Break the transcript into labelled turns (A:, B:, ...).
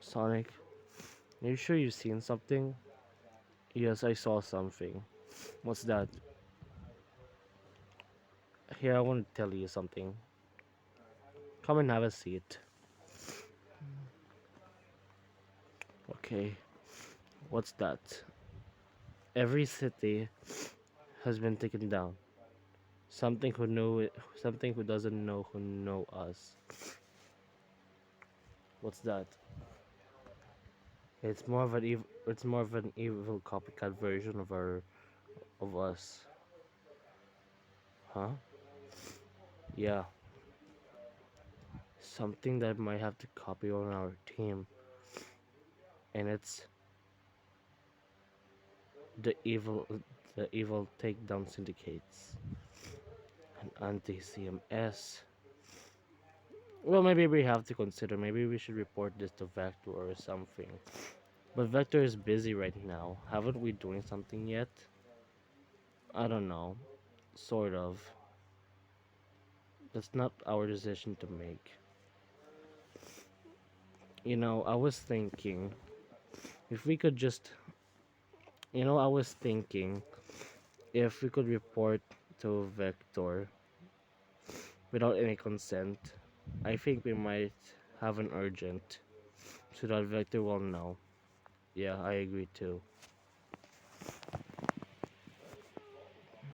A: Sonic, are you sure you've seen something? Yes, I saw something. What's that? Here, I want to tell you something. Come and have a seat. Okay, what's that? Every city has been taken down. Something who know it, something who doesn't know who know us. What's that? It's more of an evil copycat version of us. Huh? Yeah. Something that might have to copy on our team. And it's the evil the evil takedown syndicates. And anti-CMS. Well, maybe we have to consider. Maybe we should report this to Vector or something. But Vector is busy right now. Haven't we doing something yet? I don't know. Sort of. That's not our decision to make. I was thinking if we could just, I was thinking if we could report to Vector without any consent, I think we might have an urgent so that Vector will know. Yeah, I agree too.